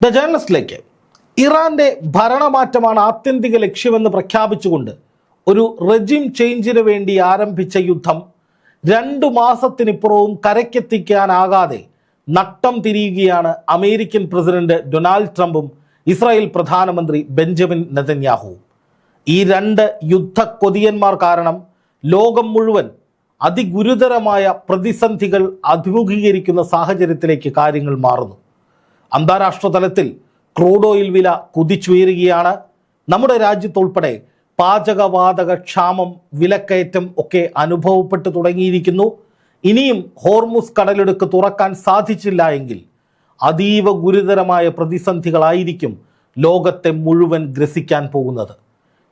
The ജേർണലിസ്റ്റിലേക്ക് ഇറാന്റെ ഭരണമാറ്റമാണ് ആത്യന്തിക ലക്ഷ്യമെന്ന് പ്രഖ്യാപിച്ചുകൊണ്ട് ഒരു റെജിം ചേഞ്ചിന് വേണ്ടി ആരംഭിച്ച യുദ്ധം 2 മാസത്തിനിപ്പുറവും കരയ്ക്കെത്തിക്കാനാകാതെ നട്ടം തിരിയുകയാണ് അമേരിക്കൻ പ്രസിഡന്റ് ഡൊണാൾഡ് ട്രംപും ഇസ്രായേൽ പ്രധാനമന്ത്രി ബെഞ്ചമിൻ നെതന്യാഹുവും. ഈ 2 യുദ്ധ കൊതിയന്മാർ കാരണം ലോകം മുഴുവൻ അതിഗുരുതരമായ പ്രതിസന്ധികൾ അഭിമുഖീകരിക്കുന്ന സാഹചര്യത്തിലേക്ക് കാര്യങ്ങൾ മാറുന്നു. അന്താരാഷ്ട്ര തലത്തിൽ ക്രൂഡ് ഓയിൽ വില കുതിച്ചുയരുകയാണ്. നമ്മുടെ രാജ്യത്തുൾപ്പെടെ പാചകവാതക ക്ഷാമം, വിലക്കയറ്റം ഒക്കെ അനുഭവപ്പെട്ടു തുടങ്ങിയിരിക്കുന്നു. ഇനിയും ഹോർമുസ് കടലിടുക്ക് തുറക്കാൻ സാധിച്ചില്ല എങ്കിൽ അതീവ ഗുരുതരമായ പ്രതിസന്ധികളായിരിക്കും ലോകത്തെ മുഴുവൻ ഗ്രസിക്കാൻ പോകുന്നത്.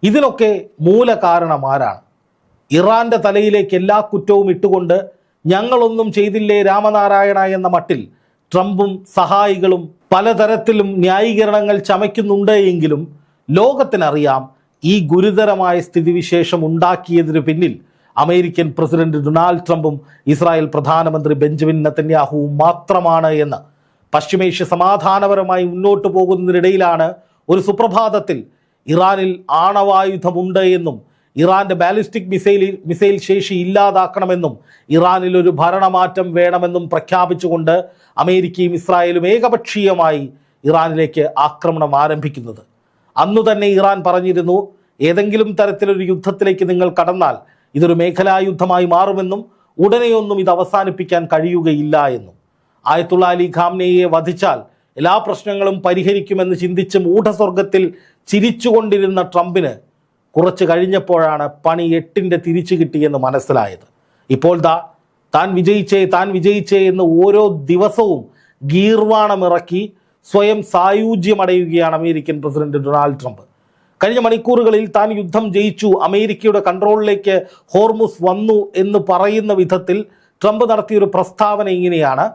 ഇതിനൊക്കെ മൂല കാരണം ആരാണ്? ഇറാന്റെ തലയിലേക്ക് എല്ലാ കുറ്റവും ഇട്ടുകൊണ്ട് ഞങ്ങളൊന്നും ചെയ്തില്ലേ രാമനാരായണ എന്ന മട്ടിൽ ട്രംപും സഹായികളും പലതരത്തിലും ന്യായീകരണങ്ങൾ ചമയ്ക്കുന്നുണ്ട് എങ്കിലും ലോകത്തിനറിയാം ഈ ഗുരുതരമായ സ്ഥിതിവിശേഷം ഉണ്ടാക്കിയതിനു പിന്നിൽ അമേരിക്കൻ പ്രസിഡന്റ് ഡൊണാൾഡ് ട്രംപും ഇസ്രായേൽ പ്രധാനമന്ത്രി ബെഞ്ചമിൻ നെതന്യാഹുവും മാത്രമാണ് എന്ന്. പശ്ചിമേഷ്യ സമാധാനപരമായി മുന്നോട്ട് പോകുന്നതിനിടയിലാണ് ഒരു സുപ്രഭാതത്തിൽ ഇറാനിൽ ആണവായുധമുണ്ട് എന്നും ഇറാന്റെ ബാലിസ്റ്റിക് മിസൈൽ ശേഷി ഇല്ലാതാക്കണമെന്നും ഇറാനിൽ ഒരു ഭരണമാറ്റം വേണമെന്നും പ്രഖ്യാപിച്ചുകൊണ്ട് അമേരിക്കയും ഇസ്രായേലും ഏകപക്ഷീയമായി ഇറാനിലേക്ക് ആക്രമണം ആരംഭിക്കുന്നത്. അന്നു തന്നെ ഇറാൻ പറഞ്ഞിരുന്നു, ഏതെങ്കിലും തരത്തിലൊരു യുദ്ധത്തിലേക്ക് നിങ്ങൾ കടന്നാൽ ഇതൊരു മേഖലാ യുദ്ധമായി മാറുമെന്നും ഉടനെയൊന്നും ഇത് അവസാനിപ്പിക്കാൻ കഴിയുകയില്ല എന്നും. ആയത്തുള്ള അലി ഖാംനെയെ വധിച്ചാൽ എല്ലാ പ്രശ്നങ്ങളും പരിഹരിക്കുമെന്ന് ചിന്തിച്ച് മൂഢസ്വർഗത്തിൽ ചിരിച്ചുകൊണ്ടിരുന്ന ട്രംപിന് കുറച്ച് കഴിഞ്ഞപ്പോഴാണ് പണി 8ന്റെ തിരിച്ചു കിട്ടിയെന്ന് മനസ്സിലായത്. ഇപ്പോൾ താൻ വിജയിച്ചേ എന്ന് ഓരോ ദിവസവും ഗീർവാണമിറക്കി സ്വയം സായുജ്യമടയുകയാണ് അമേരിക്കൻ പ്രസിഡന്റ് ഡൊണാൾഡ് ട്രംപ്. കഴിഞ്ഞ മണിക്കൂറുകളിൽ താൻ യുദ്ധം ജയിച്ചു, അമേരിക്കയുടെ കൺട്രോളിലേക്ക് ഹോർമുസ് വന്നു എന്ന് പറയുന്ന വിധത്തിൽ ട്രംപ് നടത്തിയൊരു പ്രസ്താവന ഇങ്ങനെയാണ്: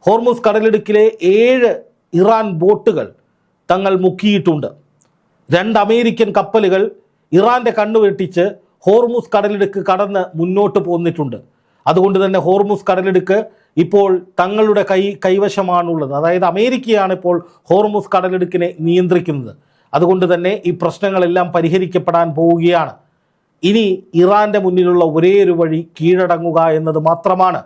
ഹോർമുസ് കടലിടുക്കിലെ 7 ഇറാൻ ബോട്ടുകൾ തങ്ങൾ മുക്കിയിട്ടുണ്ട്. 2 അമേരിക്കൻ കപ്പലുകൾ ഇറാന്റെ കണ്ണുവെട്ടിച്ച് ഹോർമുസ് കടലിടുക്ക് കടന്ന് മുന്നോട്ട് പോന്നിട്ടുണ്ട്. അതുകൊണ്ട് തന്നെ ഹോർമുസ് കടലിടുക്ക് ഇപ്പോൾ തങ്ങളുടെ കൈവശമാണുള്ളത്. അതായത് അമേരിക്കയാണ് ഇപ്പോൾ ഹോർമുസ് കടലിടുക്കിനെ നിയന്ത്രിക്കുന്നത്. അതുകൊണ്ട് തന്നെ ഈ പ്രശ്നങ്ങളെല്ലാം പരിഹരിക്കപ്പെടാൻ പോവുകയാണ്. ഇനി ഇറാന്റെ മുന്നിലുള്ള ഒരേ ഒരു വഴി കീഴടങ്ങുക എന്നത് മാത്രമാണ്.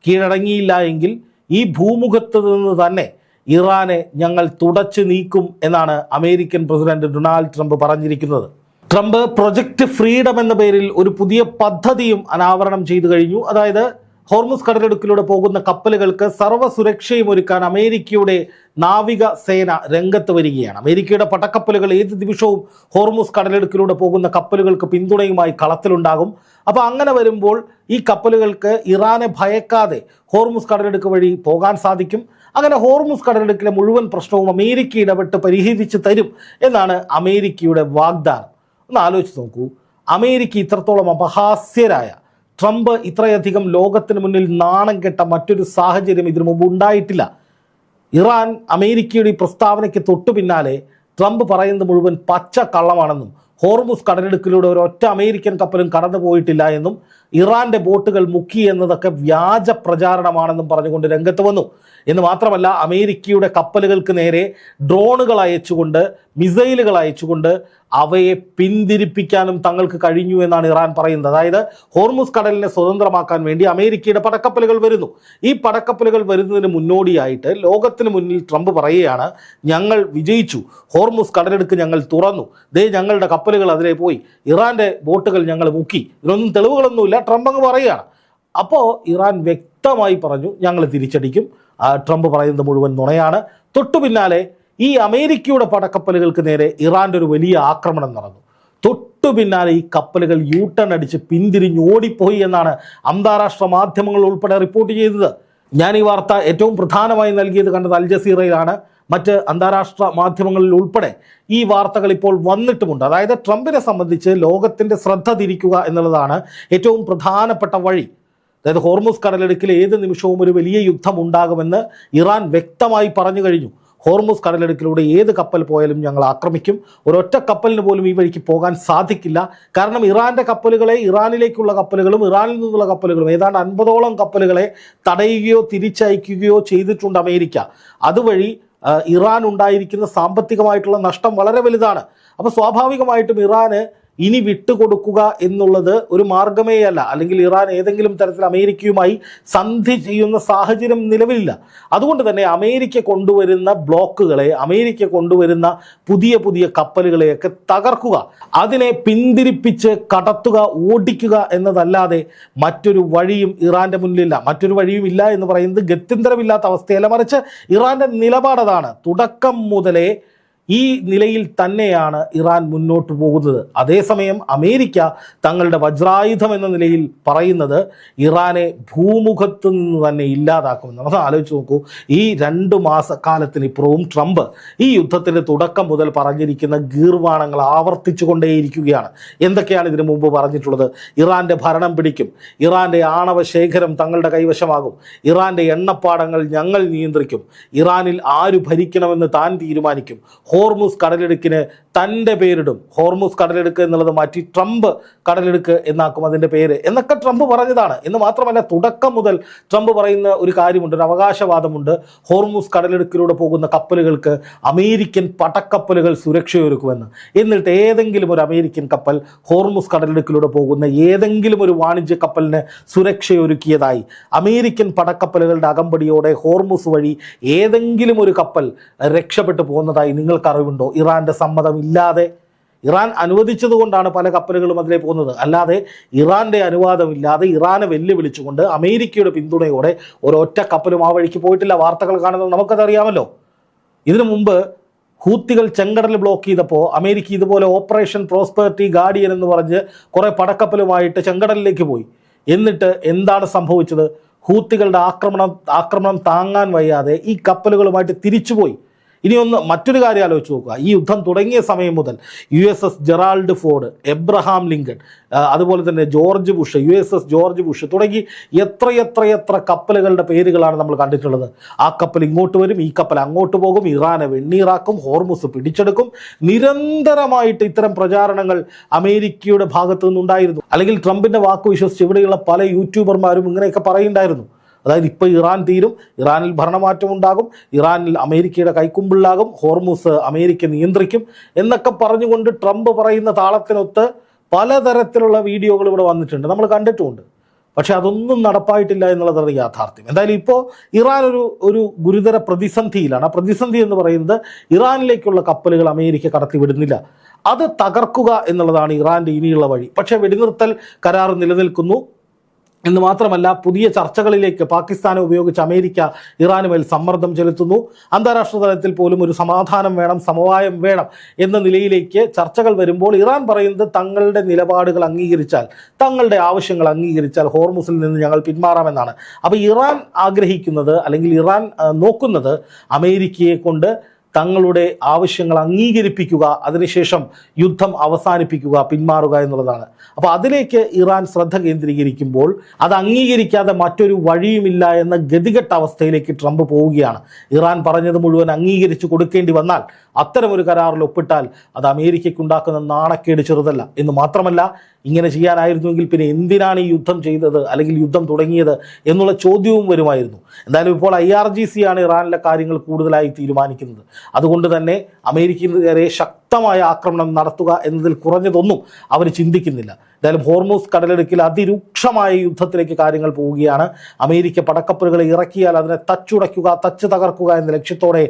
കീഴടങ്ങിയില്ല എങ്കിൽ ഈ ഭൂമുഖത്ത് നിന്ന് തന്നെ ഇറാനെ ഞങ്ങൾ തുടച്ചു നീക്കും എന്നാണ് അമേരിക്കൻ പ്രസിഡന്റ് ഡൊണാൾഡ് ട്രംപ് പറഞ്ഞിരിക്കുന്നത്. ട്രംപ് പ്രൊജക്ട് ഫ്രീഡം എന്ന പേരിൽ ഒരു പുതിയ പദ്ധതിയും അനാവരണം ചെയ്തു കഴിഞ്ഞു. അതായത് ഹോർമുസ് കടലിടുക്കിലൂടെ പോകുന്ന കപ്പലുകൾക്ക് സർവ്വസുരക്ഷയും ഒരുക്കാൻ അമേരിക്കയുടെ നാവിക സേന രംഗത്ത് വരികയാണ്. അമേരിക്കയുടെ പടക്കപ്പലുകൾ ഏത് നിമിഷവും ഹോർമുസ് കടലിടുക്കിലൂടെ പോകുന്ന കപ്പലുകൾക്ക് പിന്തുണയുമായി കളത്തിലുണ്ടാകും. അപ്പോൾ അങ്ങനെ വരുമ്പോൾ ഈ കപ്പലുകൾക്ക് ഇറാനെ ഭയക്കാതെ ഹോർമുസ് കടലിടുക്ക് വഴി പോകാൻ സാധിക്കും. അങ്ങനെ ഹോർമുസ് കടലിടുക്കിലെ മുഴുവൻ പ്രശ്നവും അമേരിക്ക ഇടപെട്ട് പരിഹരിച്ച് തരും എന്നാണ് അമേരിക്കയുടെ വാഗ്ദാനം. ഒന്ന് ആലോചിച്ച് നോക്കൂ, അമേരിക്ക ഇത്രത്തോളം അപഹാസ്യരായ, ട്രംപ് ഇത്രയധികം ലോകത്തിന് മുന്നിൽ നാണം കെട്ട മറ്റൊരു സാഹചര്യം ഇതിനു മുമ്പ് ഉണ്ടായിട്ടില്ല. ഇറാൻ അമേരിക്കയുടെ ഈ പ്രസ്താവനയ്ക്ക് തൊട്ടു പിന്നാലെ ട്രംപ് പറയുന്നത് മുഴുവൻ പച്ച കള്ളമാണെന്നും ഹോർമുസ് കടലിടുക്കിലൂടെ ഒരൊറ്റ അമേരിക്കൻ കപ്പലും കടന്നു പോയിട്ടില്ല എന്നും ഇറാന്റെ ബോട്ടുകൾ മുക്കി എന്നതൊക്കെ വ്യാജ പ്രചാരണമാണെന്നും പറഞ്ഞുകൊണ്ട് രംഗത്ത് വന്നു. എന്ന് മാത്രമല്ല, അമേരിക്കയുടെ കപ്പലുകൾക്ക് നേരെ ഡ്രോണുകൾ അയച്ചുകൊണ്ട്, മിസൈലുകൾ അയച്ചുകൊണ്ട് അവയെ പിന്തിരിപ്പിക്കാനും തങ്ങൾക്ക് കഴിഞ്ഞു എന്നാണ് ഇറാൻ പറയുന്നത്. അതായത് ഹോർമുസ് കടലിനെ സ്വതന്ത്രമാക്കാൻ വേണ്ടി അമേരിക്കയുടെ പടക്കപ്പലുകൾ വരുന്നു. ഈ പടക്കപ്പലുകൾ വരുന്നതിന് മുന്നോടിയായിട്ട് ലോകത്തിന് മുന്നിൽ ട്രംപ് പറയുകയാണ്, ഞങ്ങൾ വിജയിച്ചു, ഹോർമുസ് കടലെടുക്ക് ഞങ്ങൾ തുറന്നു, ഞങ്ങളുടെ കപ്പലുകൾ അതിലെ പോയി, ഇറാന്റെ ബോട്ടുകൾ ഞങ്ങൾ മുക്കി. ഇതിനൊന്നും തെളിവുകളൊന്നുമില്ല, ട്രംപ് അങ്ങ് പറയുകയാണ്. അപ്പോൾ ഇറാൻ വ്യക്തമായി പറഞ്ഞു, ഞങ്ങൾ തിരിച്ചടിക്കും. ട്രംപ് പറയുന്നത് മുഴുവൻ നുണയാണ്. തൊട്ടു പിന്നാലെ ഈ അമേരിക്കയുടെ പടക്കപ്പലുകൾക്ക് നേരെ ഇറാന്റെ ഒരു വലിയ ആക്രമണം നടന്നു. തൊട്ടു പിന്നാലെ ഈ കപ്പലുകൾ യൂട്ടേൺ അടിച്ച് പിന്തിരിഞ്ഞ് ഓടിപ്പോയി എന്നാണ് അന്താരാഷ്ട്ര മാധ്യമങ്ങൾ ഉൾപ്പെടെ റിപ്പോർട്ട് ചെയ്തത്. ഞാൻ ഈ വാർത്ത ഏറ്റവും പ്രധാനമായി നൽകിയത് കണ്ടത് അൽ ജസീറയിലാണ്. മറ്റ് അന്താരാഷ്ട്ര മാധ്യമങ്ങളിൽ ഉൾപ്പെടെ ഈ വാർത്തകൾ ഇപ്പോൾ വന്നിട്ടുമുണ്ട്. അതായത് ട്രംപിനെ സംബന്ധിച്ച് ലോകത്തിൻ്റെ ശ്രദ്ധ തിരിക്കുക എന്നുള്ളതാണ് ഏറ്റവും പ്രധാനപ്പെട്ട വഴി. അതായത് ഹോർമുസ് കടലിടുക്കിൽ ഏത് നിമിഷവും ഒരു വലിയ യുദ്ധം ഉണ്ടാകുമെന്ന് ഇറാൻ വ്യക്തമായി പറഞ്ഞു കഴിഞ്ഞു. ഹോർമുസ് കടലിടുക്കിലൂടെ ഏത് കപ്പൽ പോയാലും ഞങ്ങൾ ആക്രമിക്കും. ഒരൊറ്റ കപ്പലിന് പോലും ഈ വഴിക്ക് പോകാൻ സാധിക്കില്ല. കാരണം ഇറാൻ്റെ കപ്പലുകളെ, ഇറാനിലേക്കുള്ള കപ്പലുകളും ഇറാനിൽ നിന്നുള്ള കപ്പലുകളും ഏതാണ്ട് 50ഓളം കപ്പലുകളെ തടയുകയോ തിരിച്ചയക്കുകയോ ചെയ്തിട്ടുണ്ട് അമേരിക്ക. അതുവഴി ഇറാൻ ഉണ്ടായിരിക്കുന്ന സാമ്പത്തികമായിട്ടുള്ള നഷ്ടം വളരെ വലുതാണ്. അപ്പോൾ സ്വാഭാവികമായിട്ടും ഇറാന് ഇനി വിട്ടുകൊടുക്കുക എന്നുള്ളത് ഒരു മാർഗമേയല്ല, അല്ലെങ്കിൽ ഇറാൻ ഏതെങ്കിലും തരത്തിൽ അമേരിക്കയുമായി സന്ധി ചെയ്യുന്ന സാഹചര്യം നിലവിലില്ല. അതുകൊണ്ട് തന്നെ അമേരിക്ക കൊണ്ടുവരുന്ന ബ്ലോക്കുകളെ, അമേരിക്ക കൊണ്ടുവരുന്ന പുതിയ പുതിയ കപ്പലുകളെയൊക്കെ തകർക്കുക, അതിനെ പിന്തിരിപ്പിച്ച് കടത്തുക, ഓടിക്കുക എന്നതല്ലാതെ മറ്റൊരു വഴിയും ഇറാന്റെ മുന്നിലില്ല. മറ്റൊരു വഴിയും ഇല്ല എന്ന് പറയുന്നത് ഗത്യന്തരമില്ലാത്ത അവസ്ഥയല്ല, മറിച്ച് ഇറാന്റെ നിലപാടതാണ്. തുടക്കം മുതലേ ഈ നിലയിൽ തന്നെയാണ് ഇറാൻ മുന്നോട്ട് പോകുന്നത്. അതേസമയം അമേരിക്ക തങ്ങളുടെ വജ്രായുധം എന്ന നിലയിൽ പറയുന്നത് ഇറാനെ ഭൂമുഖത്ത് നിന്ന് തന്നെ ഇല്ലാതാക്കുമെന്ന്. നമുക്ക് ആലോചിച്ച് നോക്കൂ, ഈ 2 മാസക്കാലത്തിനിപ്പുറവും ട്രംപ് ഈ യുദ്ധത്തിൻ്റെ തുടക്കം മുതൽ പറഞ്ഞിരിക്കുന്ന ഗീർവാണങ്ങൾ ആവർത്തിച്ചു കൊണ്ടേയിരിക്കുകയാണ്. എന്തൊക്കെയാണ് ഇതിനു മുമ്പ് പറഞ്ഞിട്ടുള്ളത്? ഇറാന്റെ ഭരണം പിടിക്കും, ഇറാന്റെ ആണവ ശേഖരം തങ്ങളുടെ കൈവശമാകും, ഇറാന്റെ എണ്ണപ്പാടങ്ങൾ ഞങ്ങൾ നിയന്ത്രിക്കും, ഇറാനിൽ ആര് ഭരിക്കണമെന്ന് താൻ തീരുമാനിക്കും, ഹോർമുസ് കടലിടുക്കിന് തൻ്റെ പേരിടും, ഹോർമുസ് കടലിടുക്ക് എന്നുള്ളത് മാറ്റി ട്രംപ് കടലിടുക്ക് എന്നാക്കും അതിൻ്റെ പേര് എന്നൊക്കെ ട്രംപ് പറഞ്ഞതാണ്. എന്ന് മാത്രമല്ല, തുടക്കം മുതൽ ട്രംപ് പറയുന്ന ഒരു കാര്യമുണ്ട്, ഒരു അവകാശവാദമുണ്ട്. ഹോർമുസ് കടലിടുക്കിലൂടെ പോകുന്ന കപ്പലുകൾക്ക് അമേരിക്കൻ പടക്കപ്പലുകൾ സുരക്ഷയൊരുക്കുമെന്ന്. എന്നിട്ട് ഏതെങ്കിലും ഒരു അമേരിക്കൻ കപ്പൽ ഹോർമുസ് കടലിടുക്കിലൂടെ പോകുന്ന ഏതെങ്കിലും ഒരു വാണിജ്യ കപ്പലിന് സുരക്ഷയൊരുക്കിയതായി, അമേരിക്കൻ പടക്കപ്പലുകളുടെ അകമ്പടിയോടെ ഹോർമുസ് വഴി ഏതെങ്കിലും ഒരു കപ്പൽ രക്ഷപ്പെട്ടു പോകുന്നതായി നിങ്ങൾക്ക് അറിവുണ്ടോ? ഇറാന്റെ സമ്മതമില്ലാതെ, ഇറാൻ അനുവദിച്ചതുകൊണ്ടാണ് പല കപ്പലുകളും അതിലേ പോകുന്നത്. അല്ലാതെ ഇറാന്റെ അനുവാദമില്ലാതെ, ഇറാനെ വെല്ലുവിളിച്ചുകൊണ്ട് അമേരിക്കയുടെ പിന്തുണയോടെ ഒരൊറ്റ കപ്പലും ആ വഴിക്ക് പോയിട്ടില്ല. വാർത്തകൾ കാണുന്നത് നമുക്കതറിയാമല്ലോ. ഇതിനു മുമ്പ് ഹൂത്തികൾ ചെങ്കടൽ ബ്ലോക്ക് ചെയ്തപ്പോൾ അമേരിക്ക ഇതുപോലെ ഓപ്പറേഷൻ പ്രോസ്പെറിറ്റി ഗാർഡിയൻ എന്ന് പറഞ്ഞ് കുറേ പടക്കപ്പലുമായിട്ട് ചെങ്കടലിലേക്ക് പോയി. എന്നിട്ട് എന്താണ് സംഭവിച്ചത്? ഹൂത്തികളുടെ ആക്രമണം താങ്ങാൻ വയ്യാതെ ഈ കപ്പലുകളുമായിട്ട് തിരിച്ചുപോയി. ഇനി മറ്റൊരു കാര്യം ആലോചിച്ച് നോക്കുക. ഈ യുദ്ധം തുടങ്ങിയ സമയം മുതൽ USS Gerald Ford, Abraham Lincoln, അതുപോലെ തന്നെ George Bush, USS George Bush തുടങ്ങി എത്ര കപ്പലുകളുടെ പേരുകളാണ് നമ്മൾ കണ്ടിട്ടുള്ളത്. ആ കപ്പൽ ഇങ്ങോട്ട് വരും, ഈ കപ്പൽ അങ്ങോട്ട് പോകും, ഇറാനെ വെണ്ണീറാക്കും, ഹോർമുസ് പിടിച്ചെടുക്കും. നിരന്തരമായിട്ട് ഇത്തരം പ്രചാരണങ്ങൾ അമേരിക്കയുടെ ഭാഗത്തു നിന്നുണ്ടായിരുന്നു. അല്ലെങ്കിൽ ട്രംപിൻ്റെ വാക്ക് വിശ്വസിച്ച് ഇവിടെയുള്ള പല യൂട്യൂബർമാരും ഇങ്ങനെയൊക്കെ പറയുണ്ടായിരുന്നു. അതായത് ഇപ്പോൾ ഇറാൻ തീരും, ഇറാനിൽ ഭരണമാറ്റം ഉണ്ടാകും, ഇറാനിൽ അമേരിക്കയുടെ കൈക്കുമ്പിളാകും, ഹോർമുസ് അമേരിക്ക നിയന്ത്രിക്കും എന്നൊക്കെ പറഞ്ഞുകൊണ്ട് ട്രംപ് പറയുന്ന താളത്തിനൊത്ത് പലതരത്തിലുള്ള വീഡിയോകൾ ഇവിടെ വന്നിട്ടുണ്ട്, നമ്മൾ കണ്ടിട്ടുമുണ്ട്. പക്ഷെ അതൊന്നും നടപ്പായിട്ടില്ല എന്നുള്ളതാണ് യാഥാർത്ഥ്യം. എന്തായാലും ഇപ്പോൾ ഇറാൻ ഒരു ഗുരുതര പ്രതിസന്ധിയിലാണ്. ആ പ്രതിസന്ധി എന്ന് പറയുന്നത് ഇറാനിലേക്കുള്ള കപ്പലുകൾ അമേരിക്ക കടത്തിവിടുന്നില്ല, അത് തകർക്കുക എന്നുള്ളതാണ് ഇറാൻ്റെ ഇനിയുള്ള വഴി. പക്ഷേ വെടിനിർത്തൽ കരാർ നിലനിൽക്കുന്നു എന്ന് മാത്രമല്ല, പുതിയ ചർച്ചകളിലേക്ക് പാകിസ്ഥാനെ ഉപയോഗിച്ച് അമേരിക്ക ഇറാനുമേൽ സമ്മർദ്ദം ചെലുത്തുന്നു. അന്താരാഷ്ട്ര തലത്തിൽ പോലും ഒരു സമാധാനം വേണം, സമവായം വേണം എന്ന നിലയിലേക്ക് ചർച്ചകൾ വരുമ്പോൾ ഇറാൻ പറയുന്നത് തങ്ങളുടെ നിലപാടുകൾ അംഗീകരിച്ചാൽ, തങ്ങളുടെ ആവശ്യങ്ങൾ അംഗീകരിച്ചാൽ ഹോർമുസിൽ നിന്ന് ഞങ്ങൾ പിന്മാറാമെന്നാണ്. അപ്പോൾ ഇറാൻ ആഗ്രഹിക്കുന്നത്, അല്ലെങ്കിൽ ഇറാൻ നോക്കുന്നത് അമേരിക്കയെ കൊണ്ട് തങ്ങളുടെ ആവശ്യങ്ങൾ അംഗീകരിപ്പിക്കുക, അതിനുശേഷം യുദ്ധം അവസാനിപ്പിക്കുക, പിന്മാറുക എന്നുള്ളതാണ്. അപ്പോൾ അതിലേക്ക് ഇറാൻ ശ്രദ്ധ കേന്ദ്രീകരിക്കുമ്പോൾ അത് അംഗീകരിക്കാതെ മറ്റൊരു വഴിയുമില്ല എന്ന ഗതികെട്ട അവസ്ഥയിലേക്ക് ട്രംപ് പോവുകയാണ്. ഇറാൻ പറഞ്ഞത് മുഴുവൻ അംഗീകരിച്ചു കൊടുക്കേണ്ടി വന്നാൽ, അത്തരമൊരു കരാറിൽ ഒപ്പിട്ടാൽ അത് അമേരിക്കയ്ക്കുണ്ടാക്കുന്ന നാണക്കേട് ചെറുതല്ല. എന്ന് മാത്രമല്ല, ഇങ്ങനെ ചെയ്യാനായിരുന്നുവെങ്കിൽ പിന്നെ എന്തിനാണ് ഈ യുദ്ധം ചെയ്തത്, അല്ലെങ്കിൽ യുദ്ധം തുടങ്ങിയത് എന്നുള്ള ചോദ്യവും വരുമായിരുന്നു. എന്തായാലും ഇപ്പോൾ IRGC ആണ് ഇറാനിലെ കാര്യങ്ങൾ കൂടുതലായി തീരുമാനിക്കുന്നത്. അതുകൊണ്ട് തന്നെ അമേരിക്കയ്ക്ക് നേരെ ശക്തമായ ആക്രമണം നടത്തുക എന്നതിൽ കുറഞ്ഞതൊന്നും അവർ ചിന്തിക്കുന്നില്ല. എന്തായാലും ഹോർമുസ് കടലിടുക്കിൽ അതിരൂക്ഷമായ യുദ്ധത്തിലേക്ക് കാര്യങ്ങൾ പോവുകയാണ്. അമേരിക്ക പടക്കപ്പലുകളെ ഇറക്കിയാൽ അതിനെ തച്ചുടയ്ക്കുക, തച്ച് തകർക്കുക എന്ന ലക്ഷ്യത്തോടെ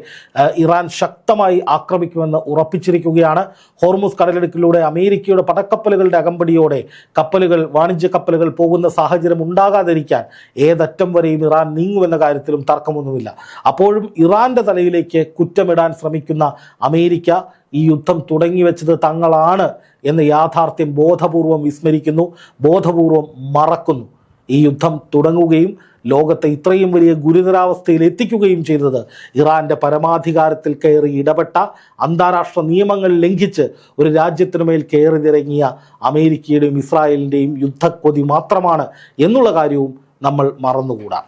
ഇറാൻ ശക്തമായി ആക്രമിക്കുമെന്ന് ഉറപ്പിച്ചിരിക്കുകയാണ്. ഹോർമുസ് കടലിടുക്കിലൂടെ അമേരിക്കയുടെ പടക്കപ്പലുകളുടെ അകമ്പടിയോടെ കപ്പലുകൾ, വാണിജ്യ കപ്പലുകൾ പോകുന്ന സാഹചര്യം ഉണ്ടാകാതിരിക്കാൻ ഏതറ്റം വരെയും ഇറാൻ നീങ്ങുമെന്ന കാര്യത്തിലും തർക്കമൊന്നുമില്ല. അപ്പോഴും ഇറാന്റെ തലയിലേക്ക് കുറ്റമിടാൻ ശ്രമിക്കുന്ന അമേരിക്ക ഈ യുദ്ധം തുടങ്ങി വെച്ചത് തങ്ങളാണ് എന്ന യാഥാർത്ഥ്യം ബോധപൂർവം വിസ്മരിക്കുന്നു, ബോധപൂർവം മറക്കുന്നു. ഈ യുദ്ധം തുടങ്ങുകയും ലോകത്തെ ഇത്രയും വലിയ ഗുരുതരാവസ്ഥയിൽ എത്തിക്കുകയും ചെയ്തത് ഇറാന്റെ പരമാധികാരത്തിൽ കയറി ഇടപെട്ട, അന്താരാഷ്ട്ര നിയമങ്ങൾ ലംഘിച്ച് ഒരു രാജ്യത്തിനുമേൽ കയറിയിറങ്ങിയ അമേരിക്കയുടെയും ഇസ്രായേലിൻ്റെയും യുദ്ധക്കൊതി മാത്രമാണ് എന്നുള്ള കാര്യവും നമ്മൾ മറന്നുകൂടാ.